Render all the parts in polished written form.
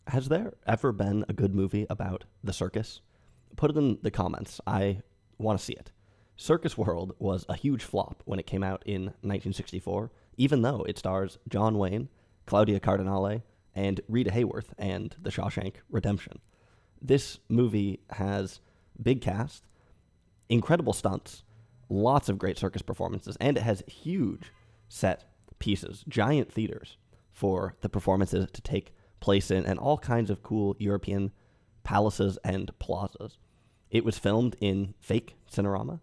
Has there ever been a good movie about the circus? Put it in the comments. I want to see it. Circus World was a huge flop when it came out in 1964, even though it stars John Wayne, Claudia Cardinale, and Rita Hayworth and The Shawshank Redemption. This movie has big cast, incredible stunts, lots of great circus performances, and it has huge set pieces, giant theaters for the performances to take place in, and all kinds of cool European palaces and plazas. It was filmed in fake Cinerama.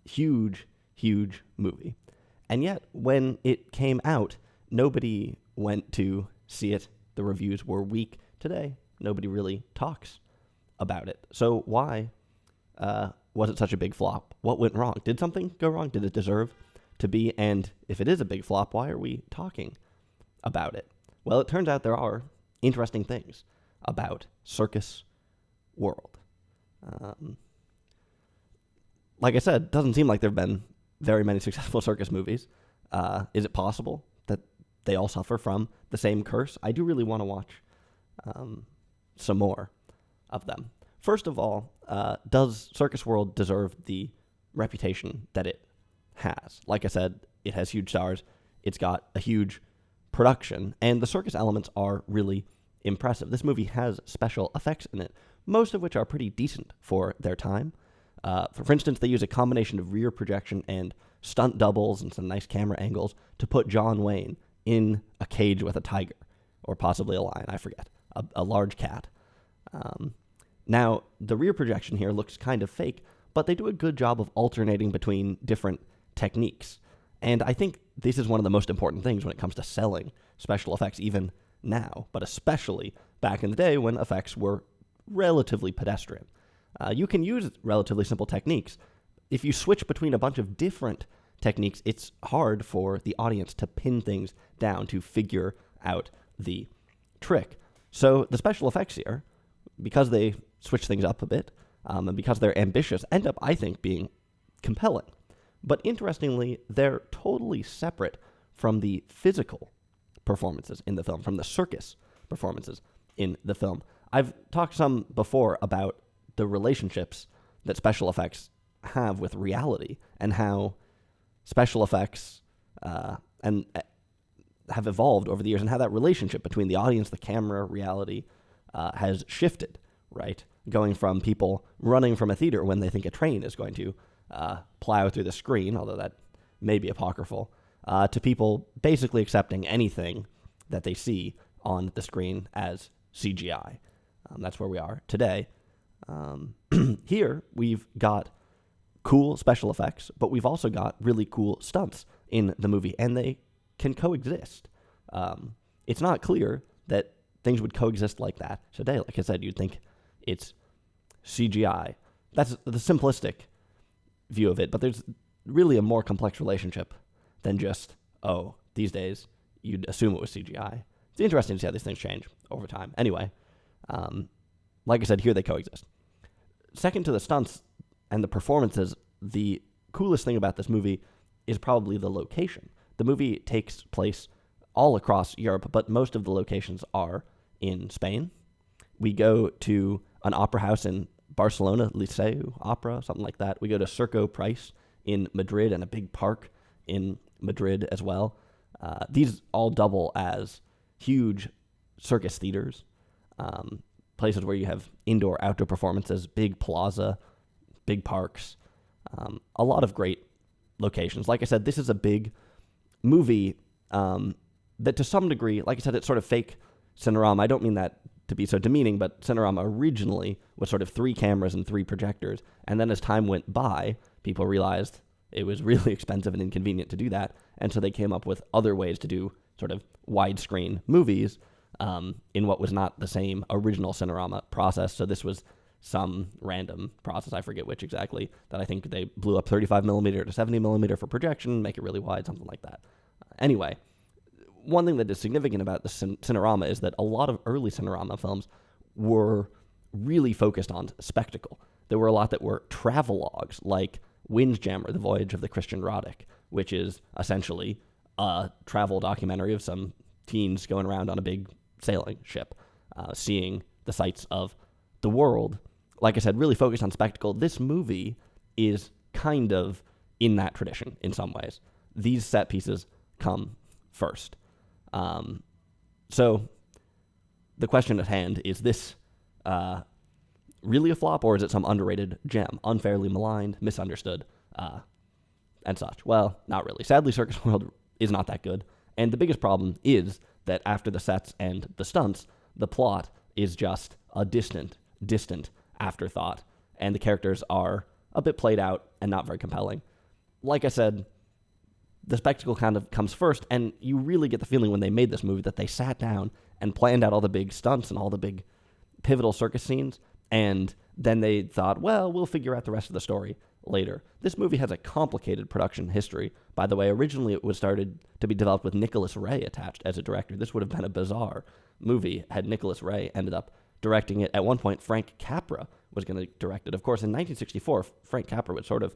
Huge, huge movie. And yet, when it came out, nobody went to see it. The reviews were weak. Today, nobody really talks about it. So why was it such a big flop? What went wrong? Did something go wrong? Did it deserve to be? And if it is a big flop, why are we talking about it? Well, it turns out there are interesting things about Circus World. Like I said, it doesn't seem like there have been very many successful circus movies. Is it possible that they all suffer from the same curse? I do really want to watch some more of them. First of all, does Circus World deserve the reputation that it has? Like I said, it has huge stars. It's got a huge production, and the circus elements are really impressive. This movie has special effects in it, most of which are pretty decent for their time. For instance, they use a combination of rear projection and stunt doubles and some nice camera angles to put John Wayne in a cage with a tiger, or possibly a lion, I forget, a large cat. Now, the rear projection here looks kind of fake, but they do a good job of alternating between different techniques. And I think this is one of the most important things when it comes to selling special effects, even now, but especially back in the day when effects were relatively pedestrian. You can use relatively simple techniques. If you switch between a bunch of different techniques, it's hard for the audience to pin things down, to figure out the trick. So the special effects here, because they switch things up a bit, and because they're ambitious, end up, I think, being compelling. But interestingly, they're totally separate from the physical performances in the film, from the circus performances in the film. I've talked some before about the relationships that special effects have with reality, and how special effects and have evolved over the years, and how that relationship between the audience, the camera, reality has shifted, right? Going from people running from a theater when they think a train is going to plow through the screen, although that may be apocryphal, to people basically accepting anything that they see on the screen as CGI. That's where we are today. Here, we've got cool special effects, but we've also got really cool stunts in the movie, and they can coexist. It's not clear that things would coexist like that today. Like I said, you'd think it's CGI. That's the simplistic view of it, but there's really a more complex relationship than just, these days you'd assume it was CGI. It's interesting to see how these things change over time. Anyway, like I said, here they coexist. Second to the stunts and the performances, the coolest thing about this movie is probably the location. The movie takes place all across Europe, but most of the locations are in Spain. We go to an opera house in Barcelona, Liceu Opera, something like that. We go to Circo Price in Madrid, and a big park in Madrid as well. These all double as huge circus theaters, places where you have indoor, outdoor performances, big plaza, big parks, a lot of great locations. Like I said, this is a big movie that to some degree, like I said, it's sort of fake Cinerama. I don't mean that to be so demeaning, but Cinerama originally was sort of 3 cameras and 3 projectors, and then as time went by, people realized it was really expensive and inconvenient to do that, and so they came up with other ways to do sort of widescreen movies in what was not the same original Cinerama process. So this was some random process, I forget which exactly, that I think they blew up 35 millimeter to 70 millimeter for projection, make it really wide, something like that. Anyway, one thing that is significant about the Cinerama is that a lot of early Cinerama films were really focused on spectacle. There were a lot that were travelogues, like Windjammer, The Voyage of the Christian Roddick, which is essentially a travel documentary of some teens going around on a big sailing ship. seeing the sights of the world. Like I said, really focused on spectacle. This movie is kind of in that tradition in some ways. These set pieces come first. So the question at hand, is this really a flop, or is it some underrated gem, unfairly maligned, misunderstood, and such? Well, not really. Sadly, Circus World is not that good. And the biggest problem is that after the sets and the stunts, the plot is just a distant afterthought, and the characters are a bit played out and not very compelling. Like I said, the spectacle kind of comes first, and you really get the feeling when they made this movie that they sat down and planned out all the big stunts and all the big pivotal circus scenes, and then they thought, well, we'll figure out the rest of the story later. This movie has a complicated production history. By the way, originally it was started to be developed with Nicholas Ray attached as a director. This would have been a bizarre movie had Nicholas Ray ended up directing it. At one point, Frank Capra was going to direct it. Of course, in 1964, Frank Capra was sort of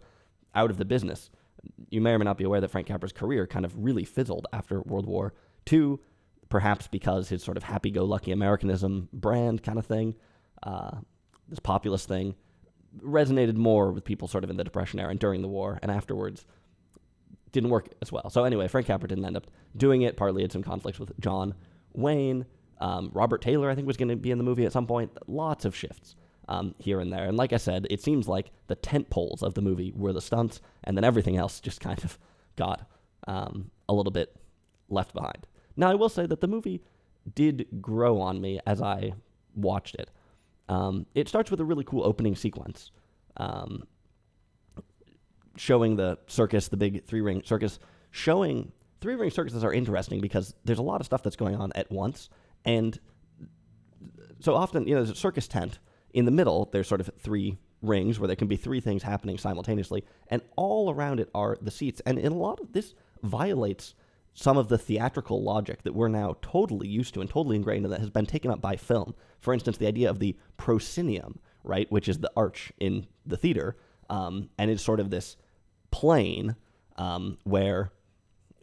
out of the business. You may or may not be aware that Frank Capra's career kind of really fizzled after World War II, perhaps because his sort of happy-go-lucky Americanism brand kind of thing, this populist thing, resonated more with people sort of in the Depression era and during the war, and afterwards didn't work as well. So anyway, Frank Capra didn't end up doing it. Partly had some conflicts with John Wayne. Robert Taylor, I think, was going to be in the movie at some point. Lots of shifts here and there. And like I said, it seems like the tent poles of the movie were the stunts, and then everything else just kind of got a little bit left behind. Now, I will say that the movie did grow on me as I watched it. It starts with a really cool opening sequence showing the circus, the big three-ring circus. Showing three-ring circuses are interesting because there's a lot of stuff that's going on at once. And so often, there's a circus tent. In the middle, there's sort of three rings where there can be three things happening simultaneously. And all around it are the seats. And in a lot of this violates some of the theatrical logic that we're now totally used to and totally ingrained in that has been taken up by film. For instance, the idea of the proscenium, right, which is the arch in the theater, and it's sort of this plane where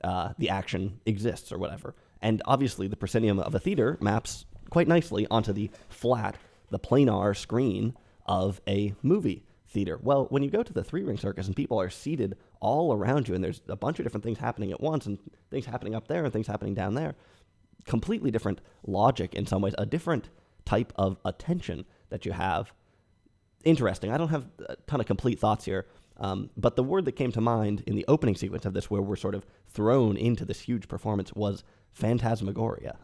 the action exists or whatever. And obviously the proscenium of a theater maps quite nicely onto the flat, the planar screen of a movie theater. Well, when you go to the three-ring circus and people are seated all around you and there's a bunch of different things happening at once and things happening up there and things happening down there, completely different logic in some ways, a different type of attention that you have. Interesting. I don't have a ton of complete thoughts here, but the word that came to mind in the opening sequence of this, where we're sort of thrown into this huge performance, was phantasmagoria.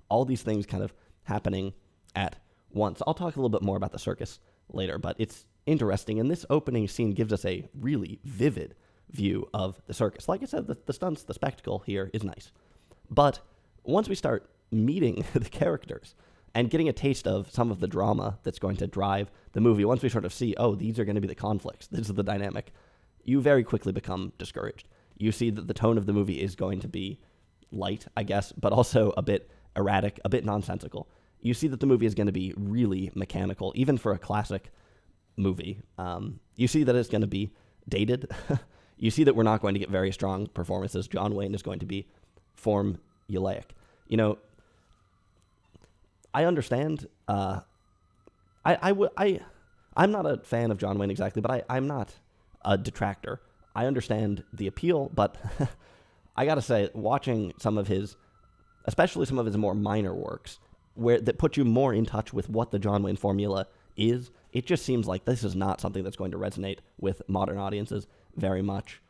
All these things kind of happening at once. I'll talk a little bit more about the circus later, but it's interesting, and this opening scene gives us a really vivid view of the circus. Like I said, the stunts, the spectacle here is nice. But once we start meeting the characters and getting a taste of some of the drama that's going to drive the movie, once we sort of see, oh, these are going to be the conflicts, this is the dynamic, you very quickly become discouraged. You see that the tone of the movie is going to be light, I guess, but also a bit erratic, a bit nonsensical. You see that the movie is going to be really mechanical, even for a classic movie. You see that it's going to be dated. You see that we're not going to get very strong performances. John Wayne is going to be formulaic. I understand. I'm not a fan of John Wayne exactly, but I'm not a detractor. I understand the appeal, but I got to say, watching some of his, especially some of his more minor works, that put you more in touch with what the John Wayne formula is, it just seems like this is not something that's going to resonate with modern audiences very much.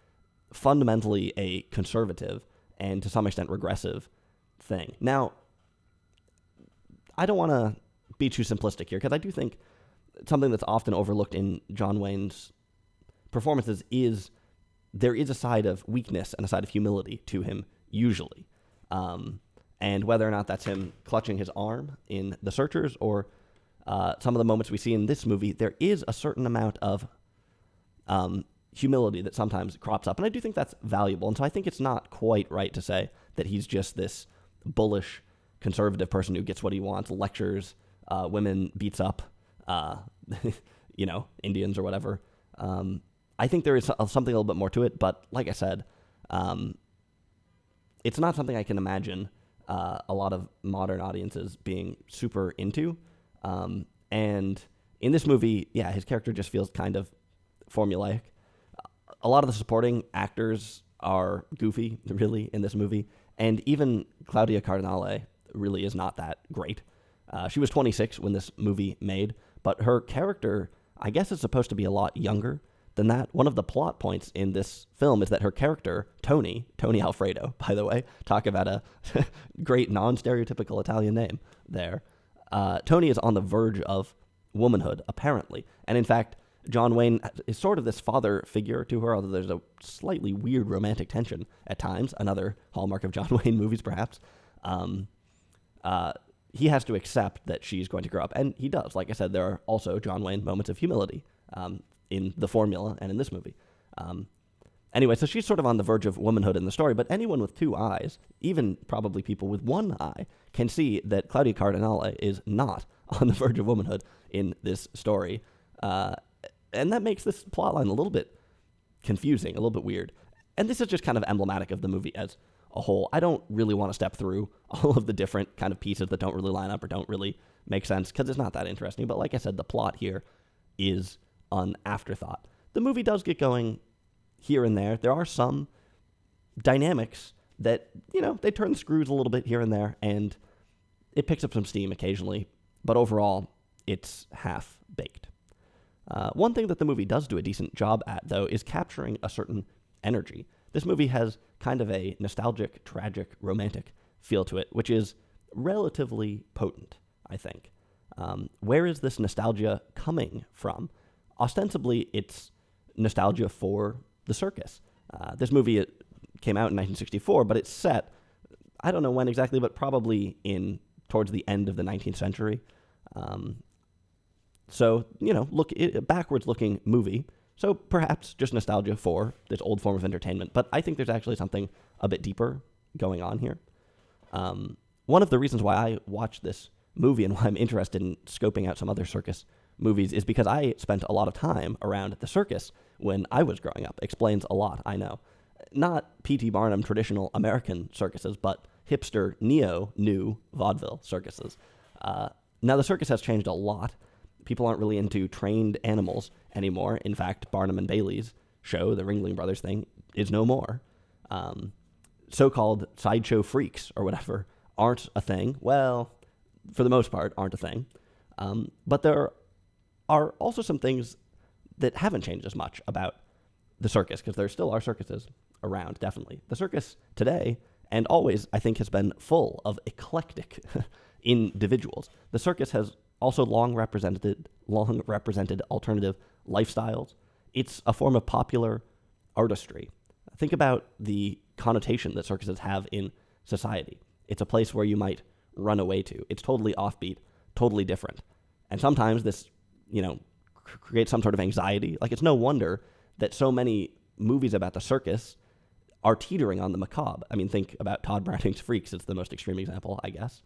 Fundamentally a conservative and to some extent regressive thing. Now, I don't want to be too simplistic here, because I do think something that's often overlooked in John Wayne's performances is there is a side of weakness and a side of humility to him, usually. And whether or not that's him clutching his arm in The Searchers or some of the moments we see in this movie, there is a certain amount of humility that sometimes crops up. And I do think that's valuable. And so I think it's not quite right to say that he's just this bullish, conservative person who gets what he wants, lectures, women, beats up, Indians or whatever. I think there is something a little bit more to it. But like I said, it's not something I can imagine a lot of modern audiences being super into. And in this movie, yeah, his character just feels kind of formulaic. A lot of the supporting actors are goofy, really, in this movie. And even Claudia Cardinale really is not that great. She was 26 when this movie made, but her character, I guess, is supposed to be a lot younger than that. One of the plot points in this film is that her character, Tony Alfredo, by the way, talk about a great non-stereotypical Italian name there. Tony is on the verge of womanhood, apparently. And in fact, John Wayne is sort of this father figure to her, although there's a slightly weird romantic tension at times, another hallmark of John Wayne movies, perhaps. He has to accept that she's going to grow up, and he does. Like I said, there are also John Wayne moments of humility in the formula and in this movie. Anyway, so she's sort of on the verge of womanhood in the story, but anyone with two eyes, even probably people with one eye, can see that Claudia Cardinale is not on the verge of womanhood in this story. And that makes this plotline a little bit confusing, a little bit weird. And this is just kind of emblematic of the movie as a whole. I don't really want to step through all of the different kind of pieces that don't really line up or don't really make sense, because it's not that interesting. But like I said, the plot here is an afterthought. The movie does get going here and there. There are some dynamics that, they turn the screws a little bit here and there, and it picks up some steam occasionally. But overall, it's half-baked. One thing that the movie does do a decent job at, though, is capturing a certain energy. This movie has kind of a nostalgic, tragic, romantic feel to it, which is relatively potent, I think. Where is this nostalgia coming from? Ostensibly, it's nostalgia for the circus. This movie came out in 1964, but it's set, I don't know when exactly, but probably towards the end of the 19th century. So, backwards-looking movie. So perhaps just nostalgia for this old form of entertainment. But I think there's actually something a bit deeper going on here. One of the reasons why I watched this movie and why I'm interested in scoping out some other circus movies is because I spent a lot of time around the circus when I was growing up. Explains a lot, I know. Not P.T. Barnum traditional American circuses, but hipster new vaudeville circuses. Now, the circus has changed a lot. People aren't really into trained animals anymore. In fact, Barnum and Bailey's show, the Ringling Brothers thing, is no more. So-called sideshow freaks or whatever aren't a thing. Well, for the most part, aren't a thing. But there are also some things that haven't changed as much about the circus, because there still are circuses around, definitely. The circus today, and always, I think, has been full of eclectic individuals. The circus has also long represented alternative lifestyles. It's a form of popular artistry. Think about the connotation that circuses have in society. It's a place where you might run away to. It's totally offbeat, totally different. And sometimes this, creates some sort of anxiety. Like, it's no wonder that so many movies about the circus are teetering on the macabre. I mean, think about Todd Browning's Freaks. It's the most extreme example, I guess.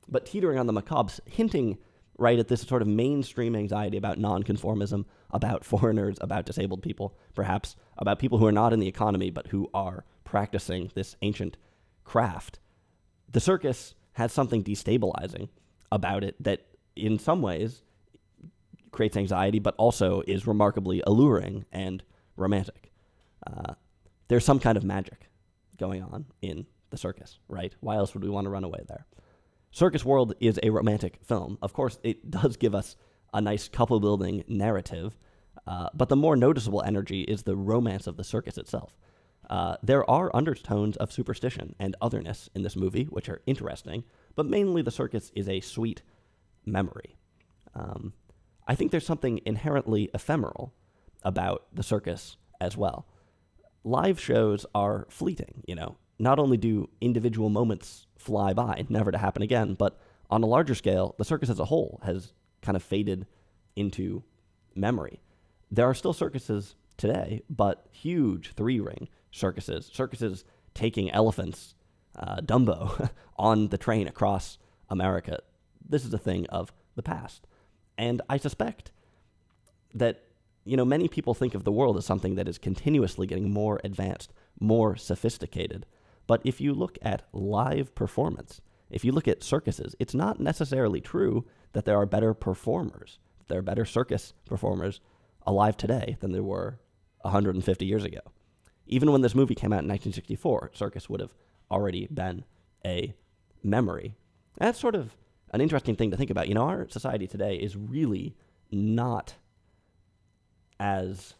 But teetering on the macabre, hinting right at this sort of mainstream anxiety about nonconformism, about foreigners, about disabled people, perhaps about people who are not in the economy but who are practicing this ancient craft. The circus has something destabilizing about it that in some ways creates anxiety but also is remarkably alluring and romantic. There's some kind of magic going on in the circus, right? Why else would we want to run away there? Circus World is a romantic film. Of course, it does give us a nice couple-building narrative, but the more noticeable energy is the romance of the circus itself. There are undertones of superstition and otherness in this movie, which are interesting, but mainly the circus is a sweet memory. I think there's something inherently ephemeral about the circus as well. Live shows are fleeting, Not only do individual moments fly by, never to happen again, but on a larger scale, the circus as a whole has kind of faded into memory. There are still circuses today, but huge three-ring circuses taking elephants, Dumbo, on the train across America. This is a thing of the past. And I suspect that, many people think of the world as something that is continuously getting more advanced, more sophisticated. But if you look at live performance, if you look at circuses, it's not necessarily true that there are better performers. There are better circus performers alive today than there were 150 years ago. Even when this movie came out in 1964, circus would have already been a memory. And that's sort of an interesting thing to think about. Our society today is really not as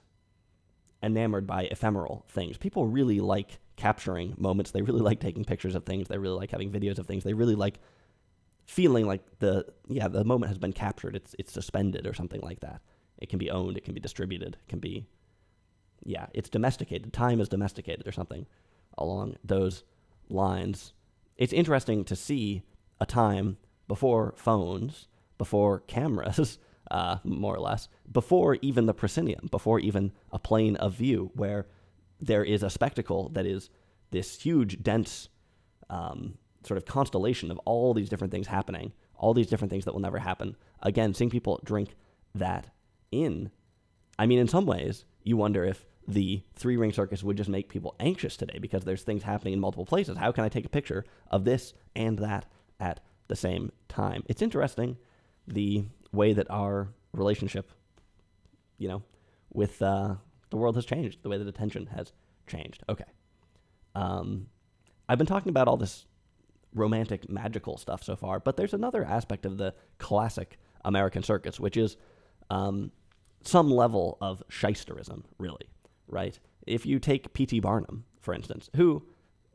enamored by ephemeral things. People really like capturing moments. They really like taking pictures of things. They really like having videos of things. They really like feeling like the moment has been captured. It's suspended or something like that. It can be owned. It can be distributed. It can be, it's domesticated. Time is domesticated or something along those lines. It's interesting to see a time before phones, before cameras, more or less, before even the proscenium, before even a plane of view, where there is a spectacle that is this huge, dense sort of constellation of all these different things happening, all these different things that will never happen. Again, seeing people drink that in. I mean, in some ways, you wonder if the three-ring circus would just make people anxious today because there's things happening in multiple places. How can I take a picture of this and that at the same time? It's interesting the way that our relationship, with the world has changed, the way that attention has changed. Okay. I've been talking about all this romantic, magical stuff so far, but there's another aspect of the classic American circus, which is some level of shysterism, really, right? If you take P.T. Barnum, for instance, who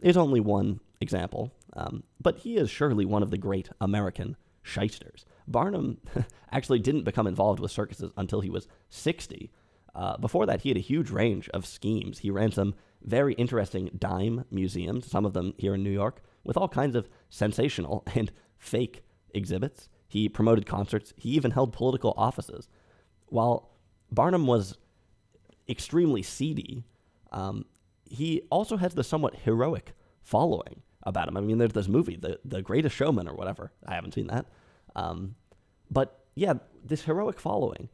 is only one example, but he is surely one of the great American shysters. Barnum actually didn't become involved with circuses until he was 60. Before that, he had a huge range of schemes. He ran some very interesting dime museums, some of them here in New York, with all kinds of sensational and fake exhibits. He promoted concerts. He even held political offices. While Barnum was extremely seedy, he also has the somewhat heroic following about him. I mean, there's this movie, The Greatest Showman or whatever. I haven't seen that. But yeah, this heroic following.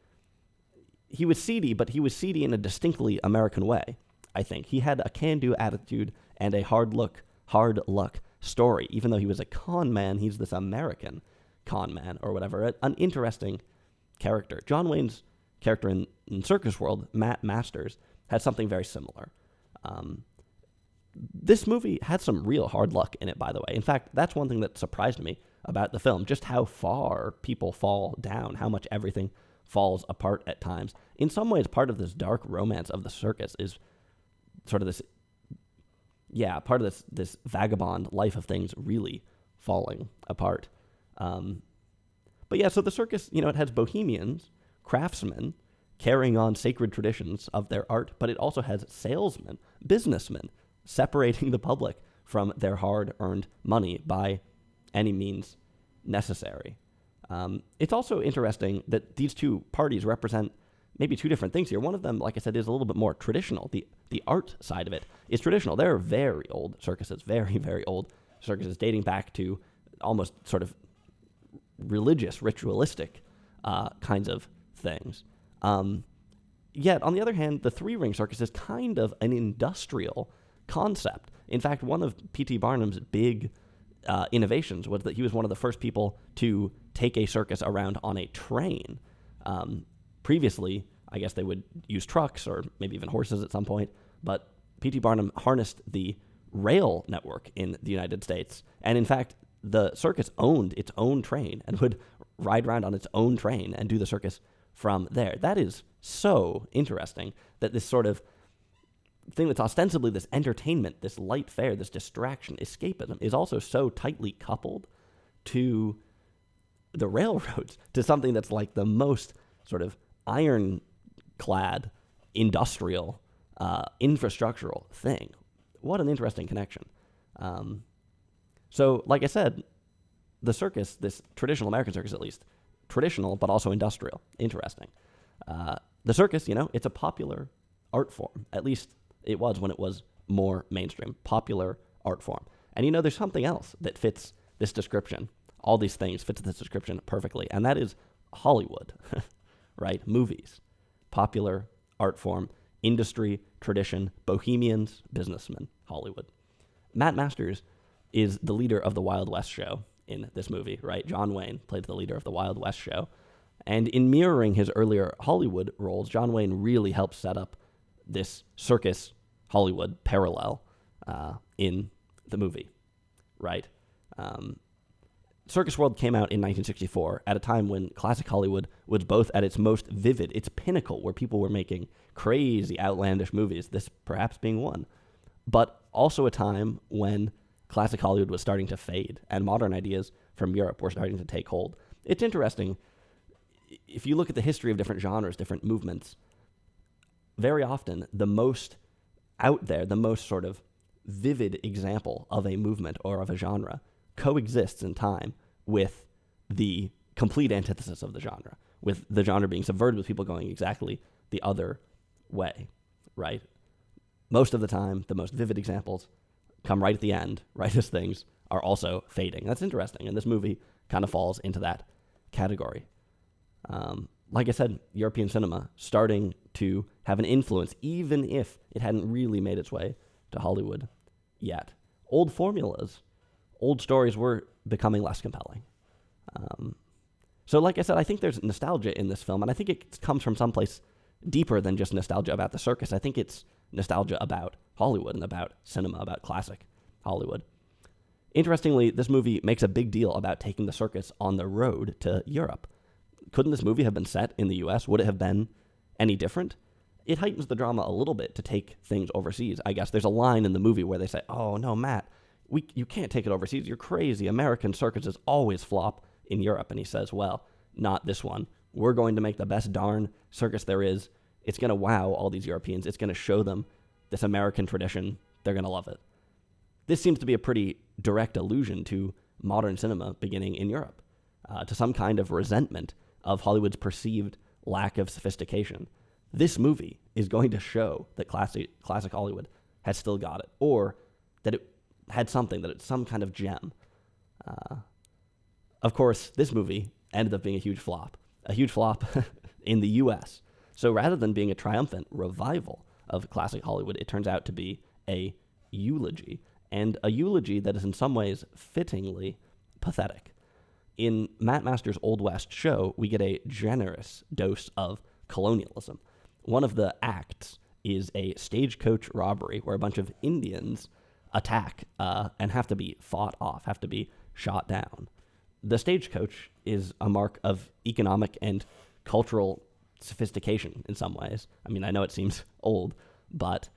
He was seedy, but he was seedy in a distinctly American way, I think. He had a can-do attitude and a hard luck story. Even though he was a con man, he's this American con man or whatever. An interesting character. John Wayne's character in Circus World, Matt Masters, had something very similar. This movie had some real hard luck in it, by the way. In fact, that's one thing that surprised me about the film, just how far people fall down, how much everything falls apart at times. In some ways, part of this dark romance of the circus is sort of this, part of this vagabond life of things really falling apart. So the circus, it has bohemians, craftsmen, carrying on sacred traditions of their art, but it also has salesmen, businessmen, separating the public from their hard-earned money by any means necessary. It's also interesting that these two parties represent maybe two different things here. One of them, like I said, is a little bit more traditional. The art side of it is traditional. There are very old circuses, very, very old circuses dating back to almost sort of religious, ritualistic kinds of things. Yet, on the other hand, the three-ring circus is kind of an industrial concept. In fact, one of P.T. Barnum's big innovations was that he was one of the first people to take a circus around on a train. Previously, I guess they would use trucks or maybe even horses at some point, but P.T. Barnum harnessed the rail network in the United States, and in fact, the circus owned its own train and would ride around on its own train and do the circus from there. That is so interesting that this sort of thing that's ostensibly this entertainment, this light fare, this distraction, escapism, is also so tightly coupled to the railroads, to something that's like the most sort of ironclad industrial infrastructural thing. What an interesting connection. So, like I said, the circus, this traditional American circus at least, traditional but also industrial, interesting. The circus, it's a popular art form. At least it was when it was more mainstream, popular art form. And there's something else that fits this description. All these things fits this description perfectly, and that is Hollywood, right? Movies, popular art form, industry, tradition, bohemians, businessmen, Hollywood. Matt Masters is the leader of the Wild West show in this movie, right? John Wayne played the leader of the Wild West show. And in mirroring his earlier Hollywood roles, John Wayne really helped set up this circus Hollywood parallel in the movie, right? Circus World came out in 1964 at a time when classic Hollywood was both at its most vivid, its pinnacle, where people were making crazy, outlandish movies, this perhaps being one, but also a time when classic Hollywood was starting to fade and modern ideas from Europe were starting to take hold. It's interesting. If you look at the history of different genres, different movements, very often the most out there, the most sort of vivid example of a movement or of a genre coexists in time with the complete antithesis of the genre, with the genre being subverted, with people going exactly the other way, right? Most of the time, the most vivid examples come right at the end, right as things are also fading. That's interesting, and this movie kind of falls into that category. Like I said, European cinema starting to have an influence, even if it hadn't really made its way to Hollywood yet. Old formulas, old stories were becoming less compelling. So like I said, I think there's nostalgia in this film, and I think it comes from someplace deeper than just nostalgia about the circus. I think it's nostalgia about Hollywood and about cinema, about classic Hollywood. Interestingly, this movie makes a big deal about taking the circus on the road to Europe. Couldn't this movie have been set in the US? Would it have been any different? It heightens the drama a little bit to take things overseas, I guess. There's a line in the movie where they say, "Oh, no, Matt, you can't take it overseas. You're crazy. American circuses always flop in Europe." And he says, "Well, not this one. We're going to make the best darn circus there is. It's going to wow all these Europeans. It's going to show them this American tradition. They're going to love it." This seems to be a pretty direct allusion to modern cinema beginning in Europe, to some kind of resentment of Hollywood's perceived lack of sophistication. This movie is going to show that classic Hollywood has still got it, or that it had something, that it's some kind of gem. Of course, this movie ended up being a huge flop in the US. So rather than being a triumphant revival of classic Hollywood, it turns out to be a eulogy, and a eulogy that is in some ways fittingly pathetic. In Matt Masters' Old West show, we get a generous dose of colonialism. One of the acts is a stagecoach robbery where a bunch of Indians attack and have to be fought off, have to be shot down. The stagecoach is a mark of economic and cultural sophistication in some ways. I mean, I know it seems old, but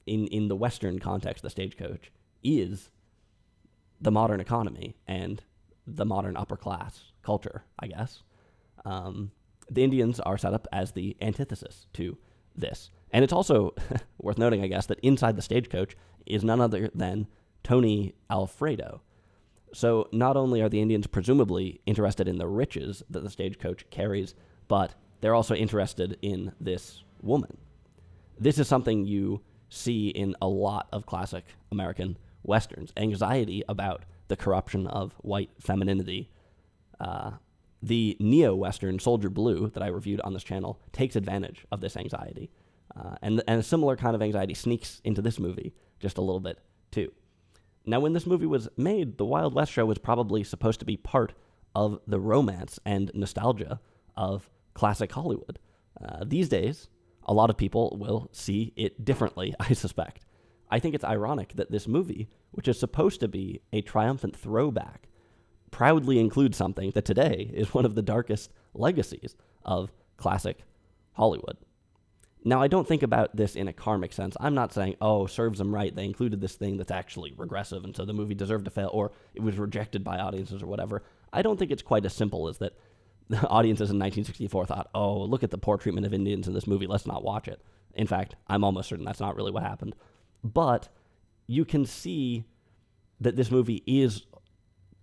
in the Western context, the stagecoach is the modern economy and the modern upper class culture, I guess. The Indians are set up as the antithesis to this. And it's also worth noting, I guess, that inside the stagecoach is none other than Tony Alfredo. So not only are the Indians presumably interested in the riches that the stagecoach carries, but they're also interested in this woman. This is something you see in a lot of classic American Westerns. Anxiety about the corruption of white femininity. The neo-Western Soldier Blue that I reviewed on this channel takes advantage of this anxiety. And a similar kind of anxiety sneaks into this movie just a little bit, too. Now, when this movie was made, the Wild West show was probably supposed to be part of the romance and nostalgia of classic Hollywood. These days, a lot of people will see it differently, I suspect. I think it's ironic that this movie, which is supposed to be a triumphant throwback, proudly includes something that today is one of the darkest legacies of classic Hollywood. Now, I don't think about this in a karmic sense. I'm not saying, oh, serves them right. They included this thing that's actually regressive, and so the movie deserved to fail, or it was rejected by audiences or whatever. I don't think it's quite as simple as that the audiences in 1964 thought, oh, look at the poor treatment of Indians in this movie. Let's not watch it. In fact, I'm almost certain that's not really what happened. But you can see that this movie is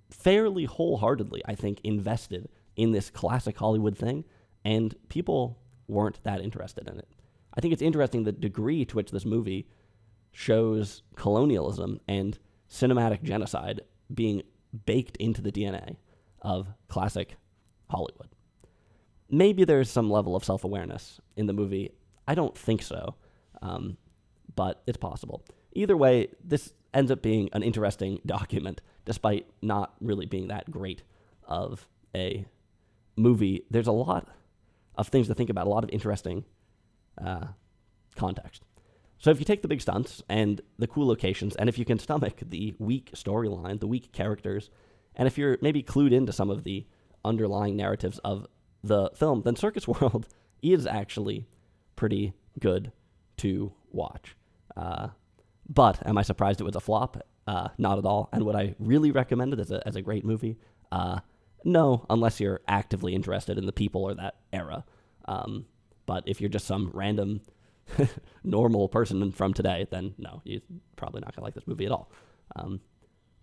fairly wholeheartedly, I think, invested in this classic Hollywood thing, and people weren't that interested in it. I think it's interesting the degree to which this movie shows colonialism and cinematic genocide being baked into the DNA of classic Hollywood. Maybe there's some level of self-awareness in the movie. I don't think so, but it's possible. either way, this ends up being an interesting document, despite not really being that great of a movie. There's a lot of things to think about, a lot of interesting context. So if you take the big stunts and the cool locations, and if you can stomach the weak storyline, the weak characters, and if you're maybe clued into some of the underlying narratives of the film, then Circus World is actually pretty good to watch. But am I surprised it was a flop? Not at all. And would I really recommend it as a great movie? No, unless you're actively interested in the people or that era. But if you're just some random normal person from today, then no, you're probably not going to like this movie at all.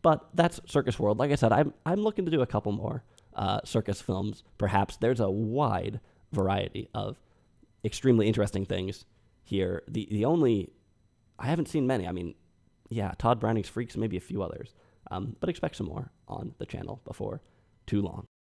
But that's Circus World. Like I said, I'm looking to do a couple more circus films. Perhaps there's a wide variety of extremely interesting things here. The only, I haven't seen many. I mean, yeah, Todd Browning's Freaks, maybe a few others. But expect some more on the channel before too long.